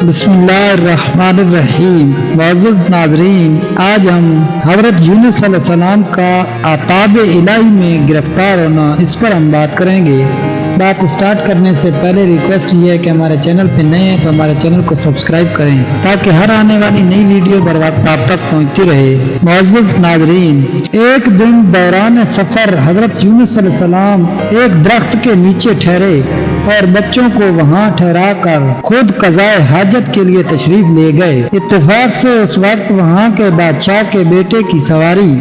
بسم اللہ الرحمن الرحیم۔ معزز ناظرین، آج ہم حضرت یونس علیہ السلام کا عطاب الہی میں گرفتار ہونا، اس پر ہم بات کریں گے۔ بات سٹارٹ کرنے سے پہلے ریکویسٹ یہ ہے کہ ہمارے چینل پہ نئے ہیں تو ہمارے چینل کو سبسکرائب کریں تاکہ ہر آنے والی نئی ویڈیو بر وقت آپ تک پہنچتی رہے۔ معزز ناظرین، ایک دن دوران سفر حضرت یونس علیہ السلام ایک درخت کے نیچے ٹھہرے اور بچوں کو وہاں ٹھہرا کر خود قضائے حاجت کے لیے تشریف لے گئے۔ اتفاق سے اس وقت وہاں کے بادشاہ کے بیٹے کی سواری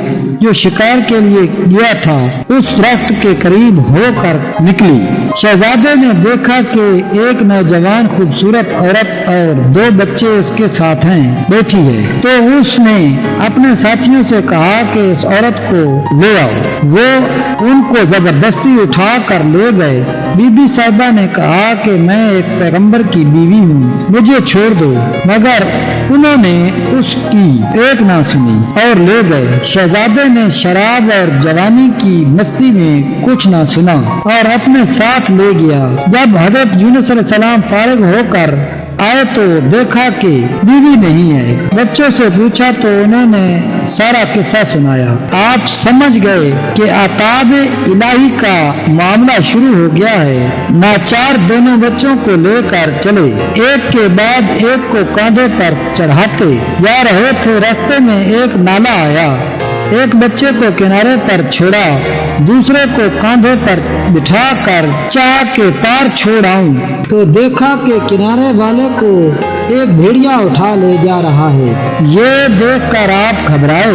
جو شکار کے لیے گیا تھا اس درخت کے قریب ہو کر نکلی۔ شہزادے نے دیکھا کہ ایک نوجوان خوبصورت عورت اور دو بچے اس کے ساتھ ہیں بیٹھی ہے، تو اس نے اپنے ساتھیوں سے کہا کہ اس عورت کو لے آؤ۔ وہ ان کو زبردستی اٹھا کر لے گئے۔ بی بی صاحبہ نے کہا کہ میں ایک پیغمبر کی بیوی ہوں، مجھے چھوڑ دو، مگر انہوں نے اس کی ایک نہ سنی اور لے گئے۔ شہزادے نے شراب اور جوانی کی مستی میں کچھ نہ سنا اور اپنے ساتھ لے گیا۔ جب حضرت یونس علیہ السلام فارغ ہو کر آئے تو دیکھا کہ بیوی نہیں ہے۔ بچوں سے پوچھا تو انہوں نے سارا قصہ سنایا۔ آپ سمجھ گئے کہ عطاب الہی کا معاملہ شروع ہو گیا ہے۔ ناچار دونوں بچوں کو لے کر چلے، ایک کے بعد ایک کو کاندھے پر چڑھاتے جا رہے تھے۔ راستے میں ایک نالا آیا، ایک بچے کو کنارے پر چھوڑا، دوسرے کو کاندھے پر بٹھا کر چاہ کے پار چھوڑ آؤں تو دیکھا کہ کنارے والے کو ایک بھیڑیا اٹھا لے جا رہا ہے۔ یہ دیکھ کر آپ گھبرائے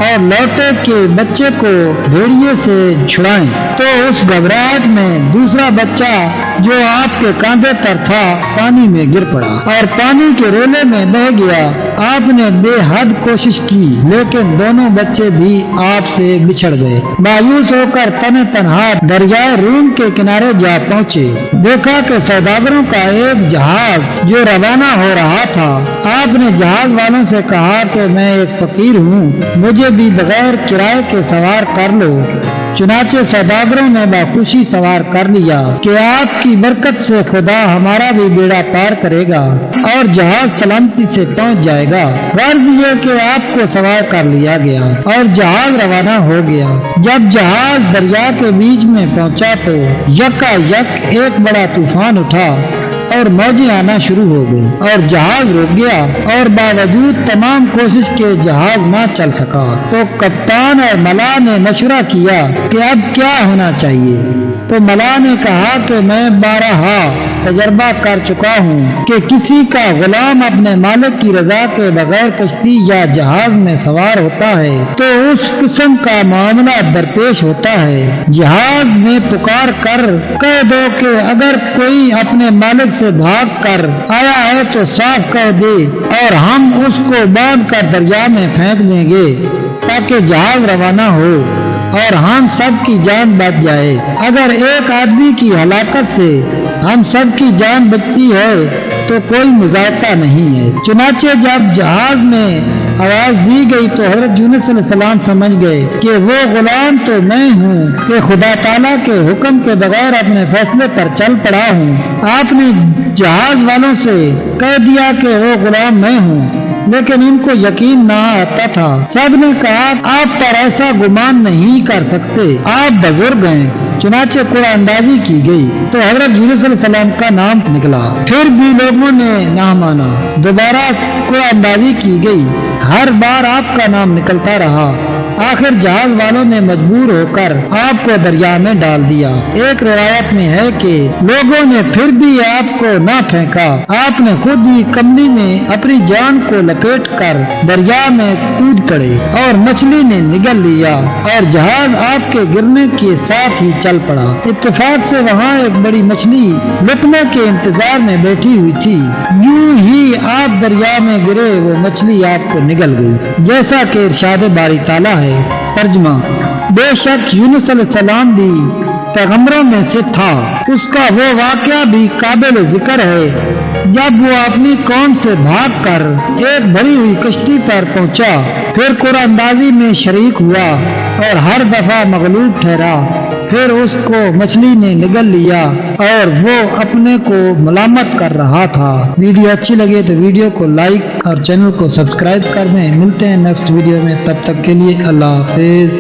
اور لوٹے کہ بچے کو بھیڑیے سے چھڑائیں، تو اس گھبراہٹ میں دوسرا بچہ جو آپ کے کاندھے پر تھا پانی میں گر پڑا اور پانی کے ریلے میں بہہ گیا۔ آپ نے بے حد کوشش کی لیکن دونوں بچے بھی آپ سے بچھڑ گئے۔ مایوس ہو کر تن تنہا دریائے روم کے کنارے جا پہنچے۔ دیکھا کہ سوداگروں کا ایک جہاز جو روانہ ہو رہا تھا۔ آپ نے جہاز والوں سے کہا کہ میں ایک فقیر ہوں، مجھے بھی بغیر کرائے کے سوار کر لو۔ چنانچہ سوداگروں نے بخوشی سوار کر لیا کہ آپ کی برکت سے خدا ہمارا بھی بیڑا پار کرے گا اور جہاز سلامتی سے پہنچ جائے گا۔ غرض یہ کہ آپ کو سوار کر لیا گیا اور جہاز روانہ ہو گیا۔ جب جہاز دریا کے بیچ میں پہنچا تو یکا یک ایک بڑا طوفان اٹھا اور موجیں آنا شروع ہو گئی اور جہاز رک گیا، اور باوجود تمام کوشش کے جہاز نہ چل سکا۔ تو کپتان اور ملا نے مشورہ کیا کہ اب کیا ہونا چاہیے۔ تو ملا نے کہا کہ میں بارہا تجربہ کر چکا ہوں کہ کسی کا غلام اپنے مالک کی رضا کے بغیر کشتی یا جہاز میں سوار ہوتا ہے تو اس قسم کا معاملہ درپیش ہوتا ہے۔ جہاز میں پکار کر کہہ دو کہ اگر کوئی اپنے مالک سے بھاگ کر آیا ہے تو صاف کہہ دے اور ہم اس کو باندھ کر دریا میں پھینک دیں گے تاکہ جہاز روانہ ہو اور ہم سب کی جان بچ جائے۔ اگر ایک آدمی کی ہلاکت سے ہم سب کی جان بچتی ہے تو کوئی مذائقہ نہیں ہے۔ چنانچہ جب جہاز میں آواز دی گئی تو حضرت یونس علیہ السلام سمجھ گئے کہ وہ غلام تو میں ہوں کہ خدا تعالیٰ کے حکم کے بغیر اپنے فیصلے پر چل پڑا ہوں۔ آپ نے جہاز والوں سے کہہ دیا کہ وہ غلام میں ہوں، لیکن ان کو یقین نہ آتا تھا۔ سب نے کہا آپ پر ایسا گمان نہیں کر سکتے، آپ بزرگ ہیں۔ چنانچہ قرآن اندازی کی گئی تو حضرت یونس علیہ السلام کا نام نکلا، پھر بھی لوگوں نے نہ مانا۔ دوبارہ قرآن اندازی کی گئی، ہر بار آپ کا نام نکلتا رہا۔ آخر جہاز والوں نے مجبور ہو کر آپ کو دریا میں ڈال دیا۔ ایک روایت میں ہے کہ لوگوں نے پھر بھی آپ کو نہ پھینکا، آپ نے خود ہی کملی میں اپنی جان کو لپیٹ کر دریا میں کود پڑے اور مچھلی نے نگل لیا اور جہاز آپ کے گرنے کے ساتھ ہی چل پڑا۔ اتفاق سے وہاں ایک بڑی مچھلی لقمے کے انتظار میں بیٹھی ہوئی تھی۔ یوں ہی آپ دریا میں گرے وہ مچھلی آپ کو نگل گئی، جیسا کہ ارشاد باری تعالیٰ ہے۔ ترجمہ: بے شک یونس علیہ السلام بھی پیغمبروں میں سے تھا، اس کا وہ واقعہ بھی قابل ذکر ہے جب وہ اپنی قوم سے بھاگ کر ایک بھری ہوئی کشتی پر پہنچا، پھر قرآن اندازی میں شریک ہوا اور ہر دفعہ مغلوب ٹھہرا پھر اس کو مچھلی نے نگل لیا اور وہ اپنے کو ملامت کر رہا تھا۔ ویڈیو اچھی لگے تو ویڈیو کو لائک اور چینل کو سبسکرائب کر دیں۔ ملتے ہیں نیکسٹ ویڈیو میں، تب تک کے لیے اللہ حافظ۔